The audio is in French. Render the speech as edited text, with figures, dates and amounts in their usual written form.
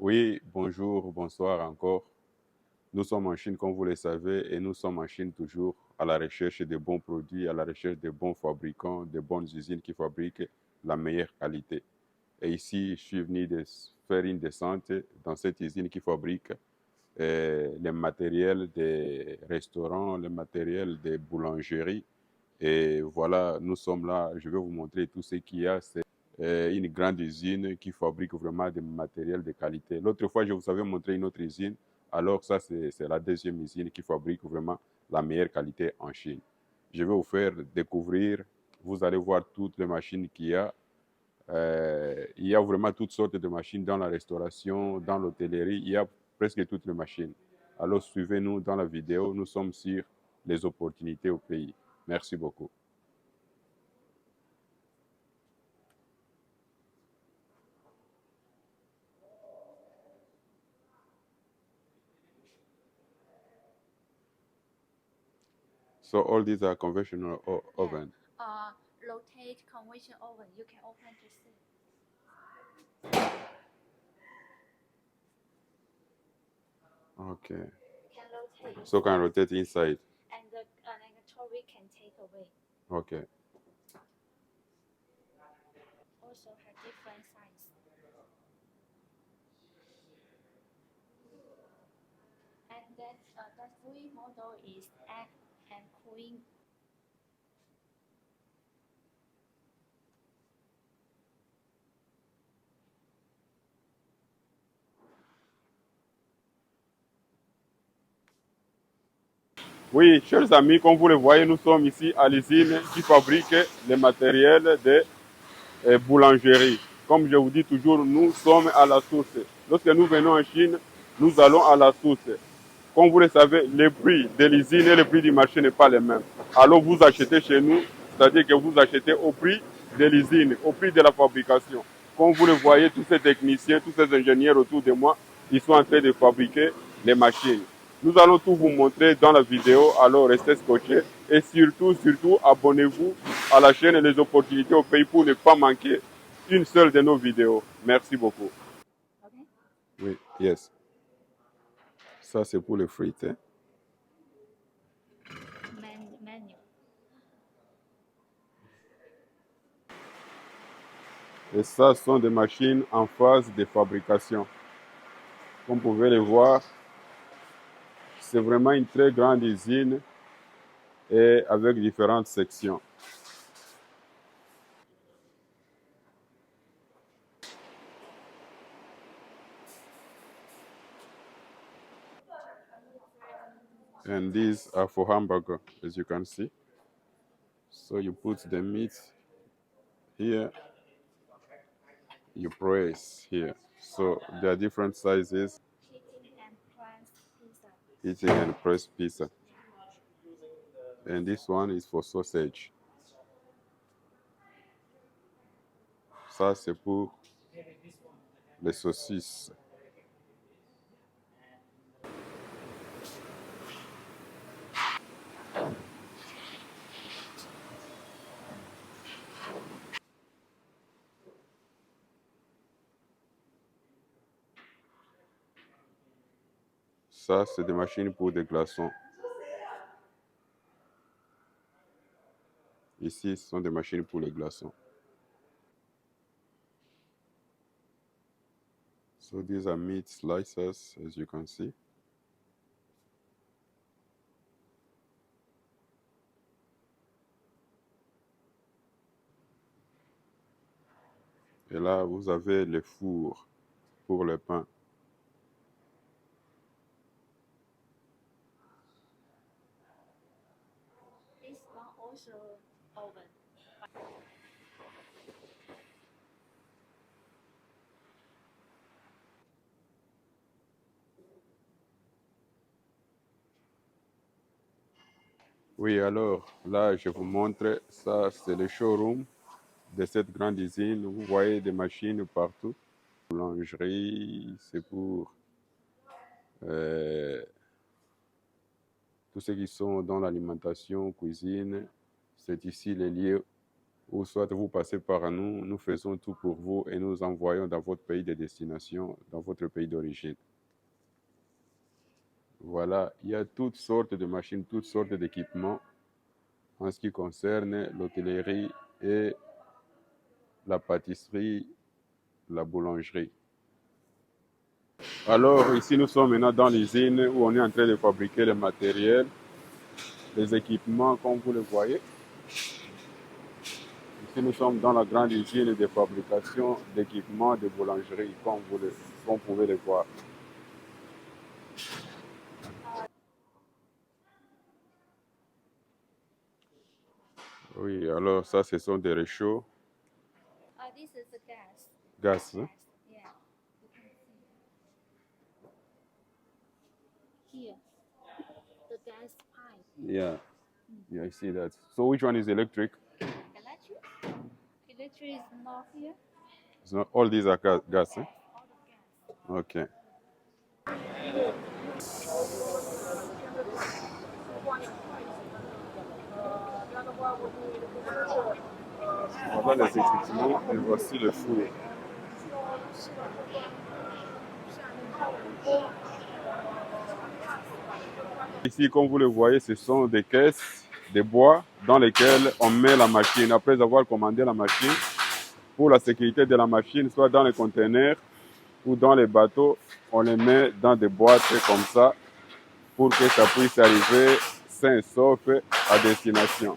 Oui, bonjour, bonsoir encore. Nous sommes en Chine, comme vous le savez, et nous sommes en Chine toujours à la recherche de bons produits, à la recherche de bons fabricants, de bonnes usines qui fabriquent la meilleure qualité. Et ici, je suis venu de faire une descente dans cette usine qui fabrique les matériels des restaurants, les matériels des boulangeries. Et voilà, nous sommes là. Je vais vous montrer tout ce qu'il y a. C'est une grande usine qui fabrique vraiment des matériels de qualité. L'autre fois, je vous avais montré une autre usine. Alors ça, c'est la deuxième usine qui fabrique vraiment la meilleure qualité en Chine. Je vais vous faire découvrir. Vous allez voir toutes les machines qu'il y a. Il y a vraiment toutes sortes de machines dans la restauration, dans l'hôtellerie. Il y a presque toutes les machines. Alors suivez-nous dans la vidéo. Nous sommes sur les opportunités au pays. Merci beaucoup. So all these are conventional oven. Rotate convection oven. You can open to see. Okay. Can rotate. So can rotate inside. And the trolley can take away. Okay. Also have different size. And that three model is egg and queen. Oui, chers amis, comme vous le voyez, nous sommes ici à l'usine qui fabrique les matériels de boulangerie. Comme je vous dis toujours, nous sommes à la source. Lorsque nous venons en Chine, nous allons à la source. Comme vous le savez, le prix de l'usine et le prix du marché n'est pas le même. Alors vous achetez chez nous, c'est-à-dire que vous achetez au prix de l'usine, au prix de la fabrication. Comme vous le voyez, tous ces techniciens, tous ces ingénieurs autour de moi, ils sont en train de fabriquer les machines. Nous allons tout vous montrer dans la vidéo, alors restez scotchés et surtout, abonnez-vous à la chaîne Les Opportunités au pays pour ne pas manquer une seule de nos vidéos. Merci beaucoup. Okay. Oui, yes. Ça, c'est pour les frites. Hein? Menu. Et ça, ce sont des machines en phase de fabrication. Comme vous pouvez le voir, c'est vraiment une très grande usine et avec différentes sections. And these are for hamburger, as you can see. So you put the meat here, you press here. So there are different sizes, Heating and press pizza. eating and press pizza. And this one is for sausage. Ça, c'est pour les saucisses. Ça, c'est des machines pour des glaçons. Ici, ce sont des machines pour les glaçons. So these are meat slices, as you can see. Et là, vous avez les fours pour le pain. This one also oven. Oui, alors là, je vous montre, ça, c'est le showroom de cette grande usine. Vous voyez des machines partout. Boulangerie, c'est pour euh, tous ceux qui sont dans l'alimentation, cuisine. C'est ici les lieux ou soit vous passez par nous, nous faisons tout pour vous et nous envoyons dans votre pays de destination, dans votre pays d'origine. Voilà, il y a toutes sortes de machines, toutes sortes d'équipements en ce qui concerne l'hôtellerie et la pâtisserie, la boulangerie. Alors ici, nous sommes maintenant dans l'usine où on est en train de fabriquer le matériel, les équipements comme vous le voyez. Ici, nous sommes dans la grande usine de fabrication d'équipements de boulangerie, comme vous pouvez le voir. Oui, alors ça, ce sont des réchauds. This is the gas. Gaz, hein? Yeah. You can see. Here, the gas pipe. Yeah, yeah, I see that. So which one is electric? Electric? Electric is not here. It's not, all these are gas, hein? All the gas. Okay. Voilà les équipements et voici le four. Ici, comme vous le voyez, ce sont des caisses de bois dans lesquelles on met la machine. Après avoir commandé la machine, pour la sécurité de la machine, soit dans les conteneurs ou dans les bateaux, on les met dans des boîtes comme ça pour que ça puisse arriver sain et sauf à destination.